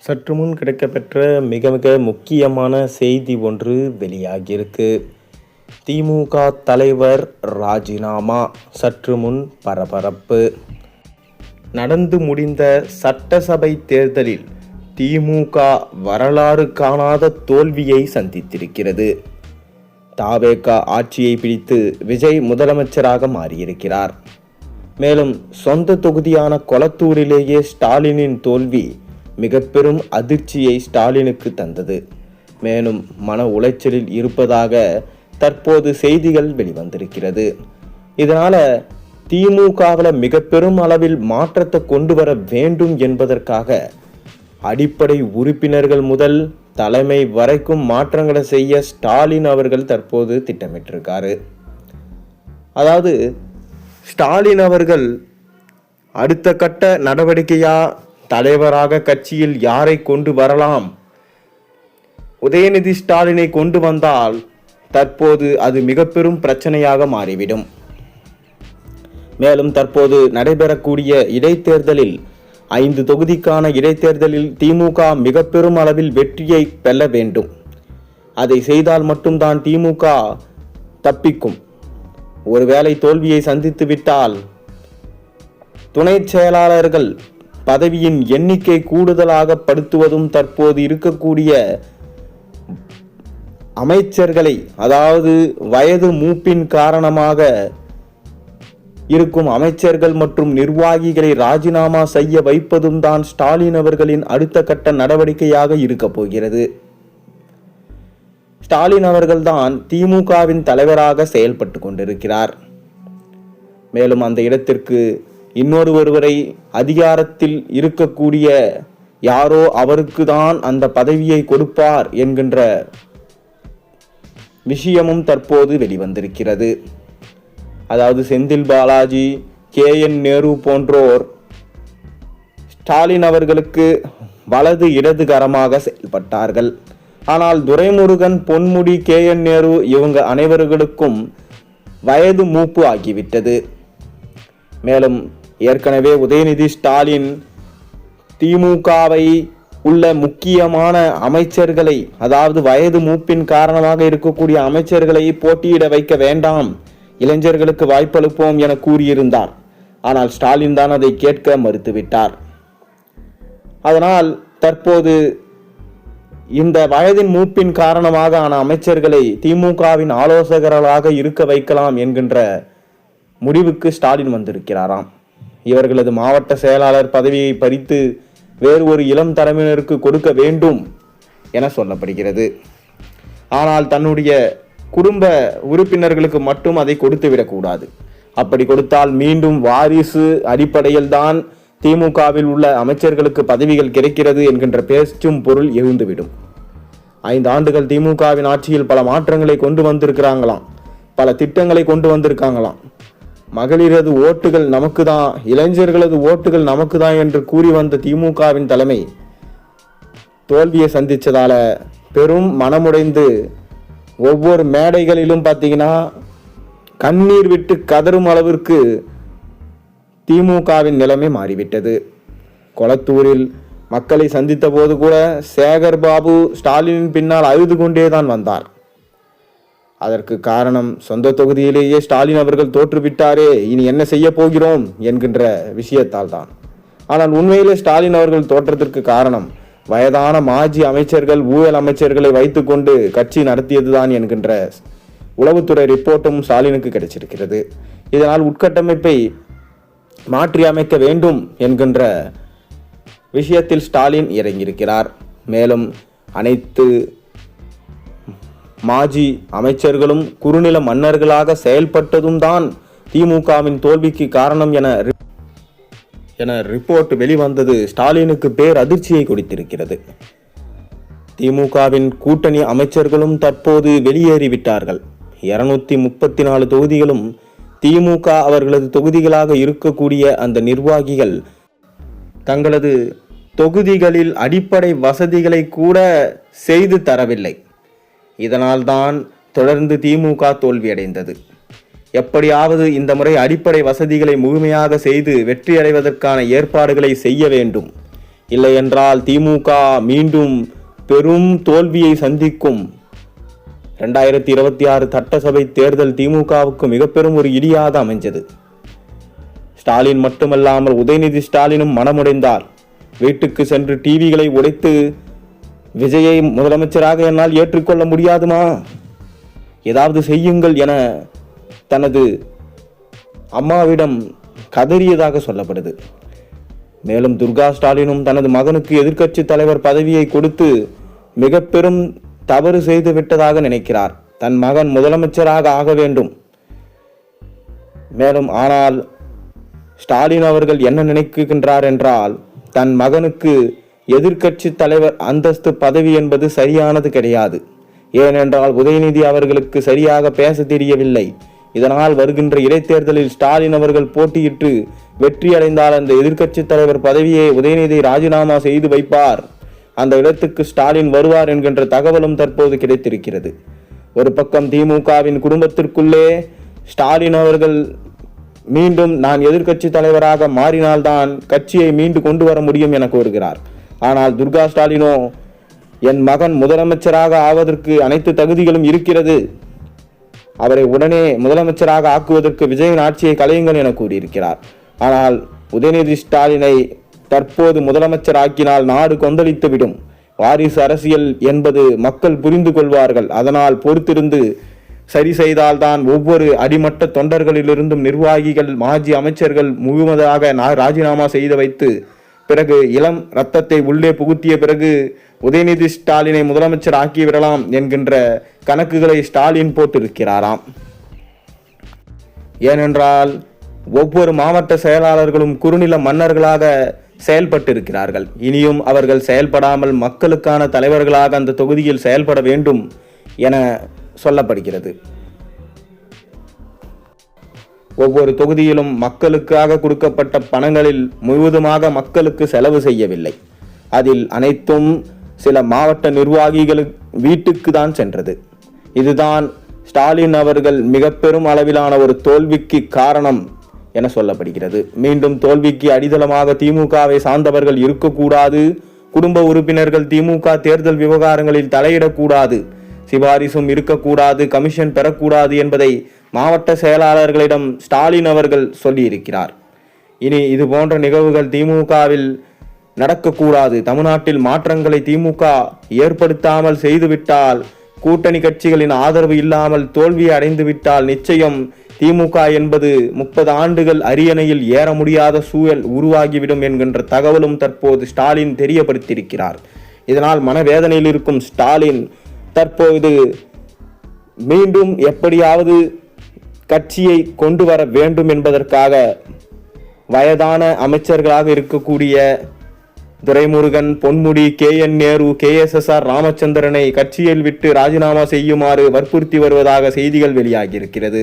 சற்று முன் கிடைக்கப்பெற்ற மிக மிக முக்கியமான செய்தி ஒன்று வெளியாகியிருக்கு. திமுக தலைவர் ராஜினாமா. சற்று முன் பரபரப்பு. நடந்து முடிந்த சட்டசபை தேர்தலில் திமுக வரலாறு காணாத தோல்வியை சந்தித்திருக்கிறது. தவேக ஆட்சியை பிடித்து விஜய் முதலமைச்சராக மாறியிருக்கிறார். மேலும் சொந்த தொகுதியான கொளத்தூரிலேயே ஸ்டாலினின் தோல்வி மிக பெரும் அதிர்ச்சியை ஸ்டாலினுக்கு தந்தது. மேலும் மன உளைச்சலில் இருப்பதாக தற்போது செய்திகள் வெளிவந்திருக்கிறது. இதனால திமுகவில் மிக பெரும் அளவில் மாற்றத்தை கொண்டு வர வேண்டும் என்பதற்காக அடிப்படை உறுப்பினர்கள் முதல் தலைமை வரைக்கும் மாற்றங்களை செய்ய ஸ்டாலின் அவர்கள் தற்போது திட்டமிட்டிருக்காரு. அதாவது ஸ்டாலின் அவர்கள் அடுத்த கட்ட நடவடிக்கையா தலைவராக கட்சியில் யாரை கொண்டு வரலாம், உதயநிதி ஸ்டாலினை கொண்டு வந்தால் தற்போது அது மிக பெரும் பிரச்சனையாக மாறிவிடும். மேலும் தற்போது நடைபெறக்கூடிய இடைத்தேர்தலில் 5 தொகுதிக்கான இடைத்தேர்தலில் திமுக மிக பெரும் அளவில் வெற்றியை பெற வேண்டும். அதை செய்தால் மட்டும்தான் திமுக தப்பிக்கும். ஒருவேளை தோல்வியை சந்தித்து விட்டால் துணை செயலாளர்கள் பதவியின் எண்ணிக்கை கூடுதலாக படுத்துவதும் தற்போது இருக்கக்கூடிய அமைச்சர்களை, அதாவது வயது மூப்பின் காரணமாக இருக்கும் அமைச்சர்கள் மற்றும் நிர்வாகிகளை ராஜினாமா செய்ய வைப்பதும் தான் ஸ்டாலின் அவர்களின் அடுத்த கட்ட நடவடிக்கையாக இருக்க போகிறது. ஸ்டாலின் அவர்கள்தான் திமுகவின் தலைவராக செயல்பட்டு கொண்டிருக்கிறார். மேலும் அந்த இடத்திற்கு ஒருவரை அதிகாரத்தில் இருக்கக்கூடிய யாரோ அவருக்கு தான் அந்த பதவியை கொடுப்பார் என்கின்ற விஷயமும் தற்போது வெளிவந்திருக்கிறது. அதாவது செந்தில் பாலாஜி, KN நேரு போன்றோர் ஸ்டாலின் அவர்களுக்கு வலது இடது கரமாக செயல்பட்டார்கள். ஆனால் துரைமுருகன், பொன்முடி, KN நேரு இவங்க அனைவர்களுக்கும் வயது மூப்பு ஆகிவிட்டது. மேலும் ஏற்கனவே உதயநிதி ஸ்டாலின் திமுகவை உள்ள முக்கியமான அமைச்சர்களை, அதாவது வயது மூப்பின் காரணமாக இருக்கக்கூடிய அமைச்சர்களை போட்டியிட வைக்க வேண்டாம், இளைஞர்களுக்கு வாய்ப்பளிப்போம் என கூறியிருந்தார். ஆனால் ஸ்டாலின் தான் அதை கேட்க மறுத்துவிட்டார். அதனால் தற்போது இந்த வயதின் மூப்பின் காரணமாக ஆன அமைச்சர்களை திமுகவின் ஆலோசகர்களாக இருக்க வைக்கலாம் என்கின்ற முடிவுக்கு ஸ்டாலின் வந்திருக்கிறாராம். இவர்களது மாவட்ட செயலாளர் பதவியை பறித்து வேறு ஒரு இளம் தலைமையினருக்கு கொடுக்க வேண்டும் என சொல்லப்படுகிறது. ஆனால் தன்னுடைய குடும்ப உறுப்பினர்களுக்கு மட்டும் அதை கொடுத்து விடக்கூடாது. அப்படி கொடுத்தால் மீண்டும் வாரிசு அடிப்படையில் தான் திமுகவில் உள்ள அமைச்சர்களுக்கு பதவிகள் கிடைக்கிறது என்கின்ற பேச்சும் பொருள் எழுந்துவிடும். 5 ஆண்டுகள் திமுகவின் ஆட்சியில் பல மாற்றங்களை கொண்டு வந்திருக்கிறாங்களாம், பல திட்டங்களை கொண்டு வந்திருக்காங்களாம். மகளிரது ஓட்டுகள் நமக்கு தான், இளைஞர்களது ஓட்டுகள் நமக்கு தான் என்று கூறி வந்த திமுகவின் தலைமை தோல்வியை சந்திச்சதால பெரும் மனமுடைந்து ஒவ்வொரு மேடைகளிலும் பார்த்தீங்கன்னா கண்ணீர் விட்டு கதறும் அளவிற்கு திமுகவின் நிலைமை மாறிவிட்டது. கொளத்தூரில் மக்களை சந்தித்த போது கூட சேகர் பாபு ஸ்டாலினின் பின்னால் அழுது கொண்டேதான் வந்தார். அதற்கு காரணம் சொந்த தொகுதியிலேயே ஸ்டாலின் அவர்கள் தோற்றுவிட்டாரே, இனி என்ன செய்ய போகிறோம் என்கின்ற விஷயத்தால் தான். ஆனால் உண்மையிலே ஸ்டாலின் அவர்கள் தோற்றத்திற்கு காரணம் வயதான மாஜி அமைச்சர்கள், ஊழல் அமைச்சர்களை வைத்துக்கொண்டு கட்சி நடத்தியதுதான் என்கின்ற உளவுத்துறை ரிப்போர்ட்டும் ஸ்டாலினுக்கு கிடைச்சிருக்கிறது. இதனால் உட்கட்டமைப்பை மாற்றி அமைக்க வேண்டும் என்கின்ற விஷயத்தில் ஸ்டாலின் இறங்கியிருக்கிறார். மேலும் அனைத்து மாஜி அமைச்சர்களும் குறுநில மன்னர்களாக செயல்பட்டதும் தான் திமுகவின் தோல்விக்கு காரணம் என ரிப்போர்ட் வெளிவந்தது ஸ்டாலினுக்கு பேர் அதிர்ச்சியை கொடுத்திருக்கிறது. திமுகவின் கூட்டணி அமைச்சர்களும் தற்போது வெளியேறிவிட்டார்கள். 234 தொகுதிகளும் திமுக அவர்களது தொகுதிகளாக இருக்கக்கூடிய அந்த நிர்வாகிகள் தங்களது தொகுதிகளில் அடிப்படை வசதிகளை கூட செய்து தரவில்லை. இதனால்தான் தொடர்ந்து திமுக தோல்வியடைந்தது. எப்படியாவது இந்த முறை அடிப்படை வசதிகளை முழுமையாக செய்து வெற்றி அடைவதற்கான ஏற்பாடுகளை செய்ய வேண்டும். இல்லையென்றால் திமுக மீண்டும் பெரும் தோல்வியை சந்திக்கும். 2026 சட்டசபை தேர்தல் திமுகவுக்கு மிக பெரும் ஒரு இடியாக அமைஞ்சது. ஸ்டாலின் மட்டுமல்லாமல் உதயநிதி ஸ்டாலினும் மனமுடைந்தார். வீட்டுக்கு சென்று டிவிகளை உடைத்து விஜயை முதலமைச்சராக என்னால் ஏற்றுக்கொள்ள முடியாதுமா, ஏதாவது செய்யுங்கள் என தனது அம்மாவிடம் கதறியதாக சொல்லப்படுது. மேலும் துர்கா ஸ்டாலினும் தனது மகனுக்கு எதிர்க்கட்சி தலைவர் பதவியை கொடுத்து மிக பெரும் தவறு செய்து விட்டதாக நினைக்கிறார். தன் மகன் முதலமைச்சராக ஆக வேண்டும். மேலும் ஆனால் ஸ்டாலின் அவர்கள் என்ன நினைக்கின்றார் என்றால், தன் மகனுக்கு எதிர்க்கட்சி தலைவர் அந்தஸ்து பதவி என்பது சரியானது கிடையாது. ஏனென்றால் உதயநிதி அவர்களுக்கு சரியாக பேச தெரியவில்லை. இதனால் வருகின்ற இடைத்தேர்தலில் ஸ்டாலின் அவர்கள் போட்டியிட்டு வெற்றி அடைந்தால் அந்த எதிர்க்கட்சி தலைவர் பதவியை உதயநிதி ராஜினாமா செய்து வைப்பார். அந்த இடத்துக்கு ஸ்டாலின் வருவார் என்கின்ற தகவலும் தற்போது கிடைத்திருக்கிறது. ஒரு பக்கம் திமுகவின் குடும்பத்திற்குள்ளே ஸ்டாலின் அவர்கள் மீண்டும் நான் எதிர்க்கட்சி தலைவராக மாறினால்தான் கட்சியை மீண்டு கொண்டு வர முடியும் என கோருகிறார். ஆனால் துர்கா ஸ்டாலினோ என் மகன் முதலமைச்சராக ஆவதற்கு அனைத்து தகுதிகளும் இருக்கிறது, அவரை உடனே முதலமைச்சராக ஆக்குவதற்கு விஜயின் ஆட்சியை கலையுங்கள் என கூறியிருக்கிறார். ஆனால் உதயநிதி ஸ்டாலினை தற்போது முதலமைச்சர் ஆக்கினால் நாடு கொந்தளித்துவிடும். வாரிசு அரசியல் என்பது மக்கள் புரிந்து கொள்வார்கள். அதனால் பொறுத்திருந்து சரி செய்தால்தான் ஒவ்வொரு அடிமட்ட தொண்டர்களிலிருந்தும் நிர்வாகிகள் மாஜி அமைச்சர்கள் முழுவதாக ராஜினாமா செய்து வைத்து பிறகு இளம் ரத்தத்தை உள்ளே புகுத்திய பிறகு உதயநிதி ஸ்டாலினை முதலமைச்சர் ஆக்கிவிடலாம் என்கின்ற கணக்குகளை ஸ்டாலின் போட்டிருக்கிறாராம். ஏனென்றால் ஒவ்வொரு மாவட்ட செயலாளர்களும் குறுநில மன்னர்களாக செயல்பட்டிருக்கிறார்கள். இனியும் அவர்கள் செயல்படாமல் மக்களுக்கான தலைவர்களாக அந்த தொகுதியில் செயல்பட வேண்டும் என சொல்லப்படுகிறது. ஒவ்வொரு தொகுதியிலும் மக்களுக்காக கொடுக்கப்பட்ட பணங்களில் முழுவதுமாக மக்களுக்கு செலவு செய்யவில்லை. அதில் அனைத்தும் சில மாவட்ட நிர்வாகிகளுக்கு வீட்டுக்கு தான் சென்றது. இதுதான் ஸ்டாலின் அவர்கள் மிக பெரும் அளவிலான ஒரு தோல்விக்கு காரணம் என சொல்லப்படுகிறது. மீண்டும் தோல்விக்கு அடித்தளமாக திமுகவை சார்ந்தவர்கள் இருக்கக்கூடாது. குடும்ப உறுப்பினர்கள் திமுக தேர்தல் விவகாரங்களில் தலையிடக்கூடாது, சிபாரிசும் இருக்கக்கூடாது, கமிஷன் பெறக்கூடாது என்பதை மாவட்ட செயலாளர்களிடம் ஸ்டாலின் அவர்கள் சொல்லியிருக்கிறார். இனி இது போன்ற நிகழ்வுகள் திமுகவில் நடக்கக்கூடாது. தமிழ்நாட்டில் மாற்றங்களை திமுக ஏற்படுத்தாமல் செய்துவிட்டால், கூட்டணி கட்சிகளின் ஆதரவு இல்லாமல் தோல்வி அடைந்துவிட்டால் நிச்சயம் திமுக என்பது 30 ஆண்டுகள் அரியணையில் ஏற முடியாத சூழல் உருவாகிவிடும் என்கின்ற தகவலும் தற்போது ஸ்டாலின் தெரியப்படுத்தியிருக்கிறார். இதனால் மனவேதனையில் இருக்கும் ஸ்டாலின் தற்போது மீண்டும் எப்படியாவது கட்சியை கொண்டு வர வேண்டும் என்பதற்காக வயதான அமைச்சர்களாக இருக்கக்கூடிய துரைமுருகன், பொன்முடி, KN நேரு, KSSR ராமச்சந்திரனை கட்சியில் விட்டு ராஜினாமா செய்யுமாறு வற்புறுத்தி வருவதாக செய்திகள் வெளியாகியிருக்கிறது.